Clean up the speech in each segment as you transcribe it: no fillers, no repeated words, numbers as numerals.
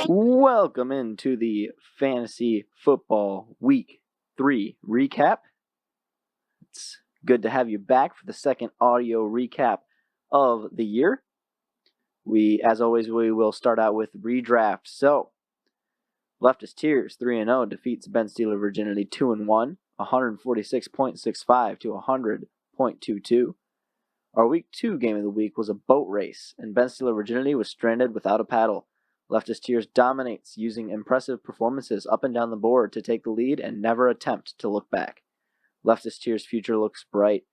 Welcome into the Fantasy Football Week 3 recap. It's good to have you back for the second audio recap of the year. As always, we will start out with Redraft. So, Leftist Tears 3-0 defeats Ben Steeler Virginity 2-1, 146.65 to 100.22. Our Week 2 game of the week was a boat race, and Ben Steeler Virginity was stranded without a paddle. Leftist Tears dominates, using impressive performances up and down the board to take the lead and never attempt to look back. Leftist Tears' future looks bright.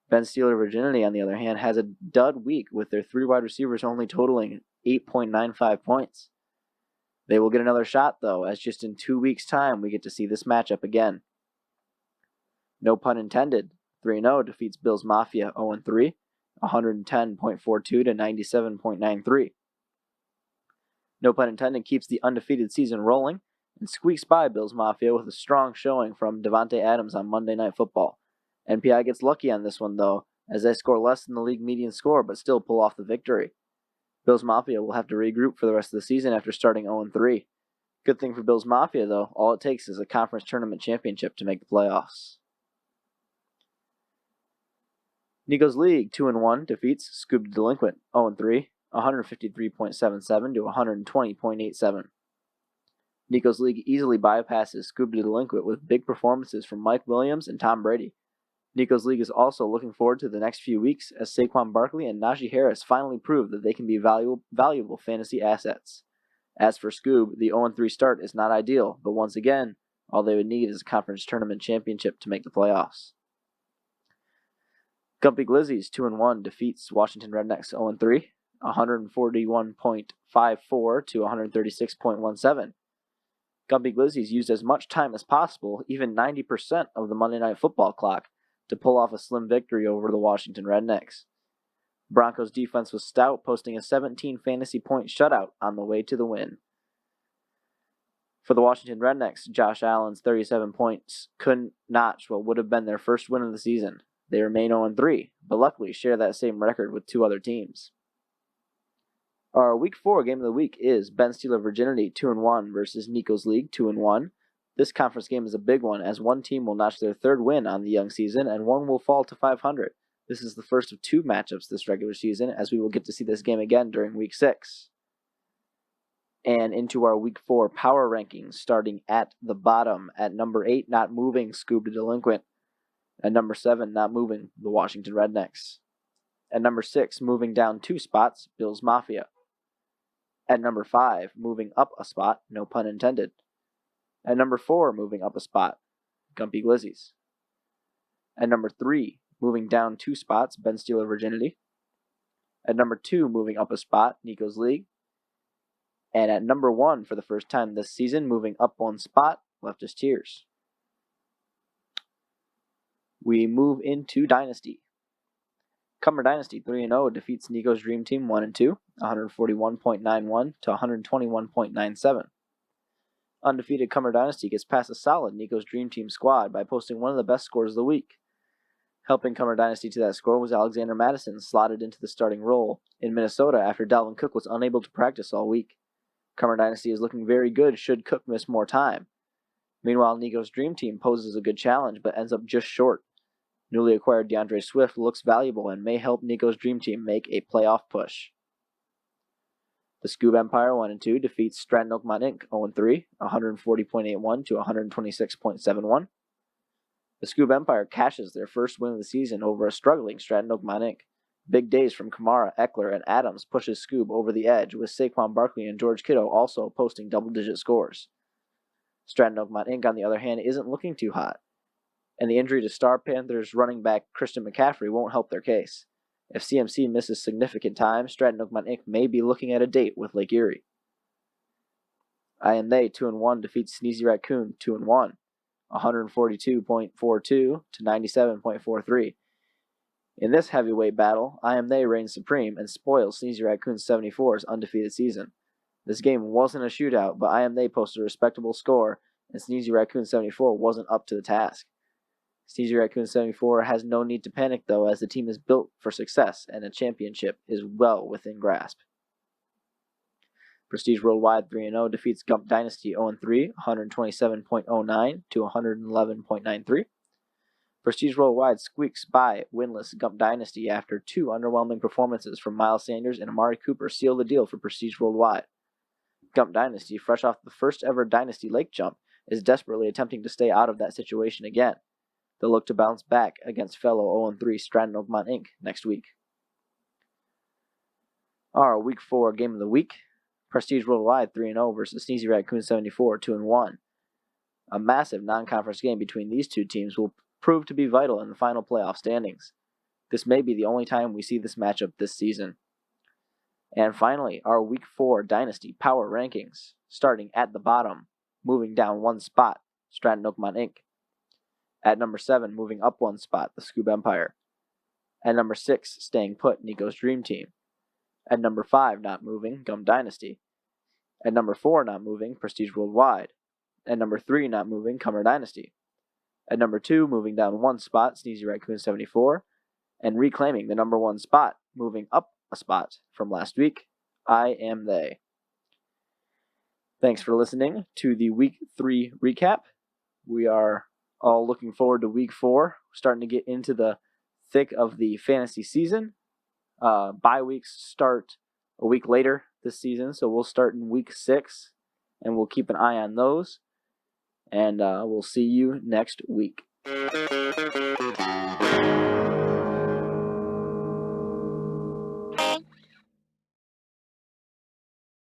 Ben Steeler Virginity, on the other hand, has a dud week with their 3 wide receivers only totaling 8.95 points. They will get another shot, though, as just in 2 weeks' time we get to see this matchup again. No pun intended. 3-0 defeats Bills Mafia 0-3, 110.42 to 97.93. No pun intended keeps the undefeated season rolling and squeaks by Bills Mafia with a strong showing from Devontae Adams on Monday Night Football. NPI gets lucky on this one, though, as they score less than the league median score but still pull off the victory. Bills Mafia will have to regroup for the rest of the season after starting 0-3. Good thing for Bills Mafia, though, all it takes is a conference tournament championship to make the playoffs. Nico's League 2-1 defeats Scoob the Delinquent 0-3. 153.77 to 120.87. Nico's League easily bypasses Scoob the Delinquent with big performances from Mike Williams and Tom Brady. Nico's League is also looking forward to the next few weeks as Saquon Barkley and Najee Harris finally prove that they can be valuable fantasy assets. As for Scoob, the 0-3 start is not ideal, but once again, all they would need is a conference tournament championship to make the playoffs. Gumpy Glizzy's 2-1 defeats Washington Rednecks 0-3. 141.54 to 136.17. Gumpy Glizzies used as much time as possible, even 90% of the Monday Night Football clock, to pull off a slim victory over the Washington Rednecks. Broncos' defense was stout, posting a 17 fantasy point shutout on the way to the win. For the Washington Rednecks, Josh Allen's 37 points couldn't notch what would have been their first win of the season. They remain 0-3, but luckily share that same record with 2 other teams. Our Week 4 game of the week is Ben Steeler Virginity 2-1 versus Nico's League 2-1. This conference game is a big one, as one team will notch their 3rd win on the young season and one will fall to 500. This is the first of 2 matchups this regular season, as we will get to see this game again during Week 6. And into our Week 4 power rankings, starting at the bottom. At number 8, not moving, Scoob the Delinquent. At number 7, not moving, the Washington Rednecks. At number 6, moving down 2 spots, Bills Mafia. At number 5, moving up a spot, no pun intended. At number 4, moving up a spot, Gumpy Glizzies. At number 3, moving down 2 spots, Ben Steeler Virginity. At number 2, moving up a spot, Nico's League. And at number 1, for the first time this season, moving up 1 spot, Leftist Tears. We move into Dynasty. Cumber Dynasty 3-0 defeats Nico's Dream Team 1-2, 141.91 to 121.97. Undefeated Cumber Dynasty gets past a solid Nico's Dream Team squad by posting one of the best scores of the week. Helping Cumber Dynasty to that score was Alexander Madison, slotted into the starting role in Minnesota after Dalvin Cook was unable to practice all week. Cumber Dynasty is looking very good should Cook miss more time. Meanwhile, Nico's Dream Team poses a good challenge but ends up just short. Newly acquired DeAndre Swift looks valuable and may help Nico's Dream Team make a playoff push. The Scoob Empire 1-2 defeats Stratton Oakmont Inc. 0-3, 140.81 to 126.71. The Scoob Empire cashes their first win of the season over a struggling Stratton Oakmont Inc. Big days from Kamara, Eckler, and Adams pushes Scoob over the edge, with Saquon Barkley and George Kittle also posting double-digit scores. Stratton Oakmont Inc., on the other hand, isn't looking too hot, and the injury to Star Panthers running back Christian McCaffrey won't help their case. If CMC misses significant time, Stratton Oakmont Inc. may be looking at a date with Lake Erie. I Am They 2-1 defeats Sneezy Raccoon 2-1, 142.42 to 97.43. In this heavyweight battle, I Am They reigns supreme and spoils Sneezy Raccoon's 74's undefeated season. This game wasn't a shootout, but I Am They posted a respectable score, and Sneezy Raccoon 74 wasn't up to the task. Sneezy Raccoon 74 has no need to panic, though, as the team is built for success and a championship is well within grasp. Prestige Worldwide 3-0 defeats Gump Dynasty 0-3, 127.09 to 111.93. Prestige Worldwide squeaks by winless Gump Dynasty after two underwhelming performances from Miles Sanders and Amari Cooper seal the deal for Prestige Worldwide. Gump Dynasty, fresh off the first ever Dynasty Lake jump, is desperately attempting to stay out of that situation again. They'll look to bounce back against fellow 0-3 Stratton Oakmont Inc. next week. Our Week 4 game of the week, Prestige Worldwide 3-0 versus Sneezy Raccoon 74 2-1. A massive non-conference game between these two teams will prove to be vital in the final playoff standings. This may be the only time we see this matchup this season. And finally, our Week 4 Dynasty Power Rankings, starting at the bottom, moving down one spot, Stratton Oakmont Inc. At number 7, moving up one spot, the Scoob Empire. At number 6, staying put, Nico's Dream Team. At number 5, not moving, Gum Dynasty. At number 4, not moving, Prestige Worldwide. At number 3, not moving, Cummer Dynasty. At number 2, moving down one spot, Sneezy Raccoon 74. And reclaiming the number 1 spot, moving up a spot from last week, I Am They. Thanks for listening to the Week 3 recap. We are all looking forward to Week 4. We're starting to get into the thick of the fantasy season. Bye weeks start a week later this season, so we'll start in Week 6, and we'll keep an eye on those. And we'll see you next week.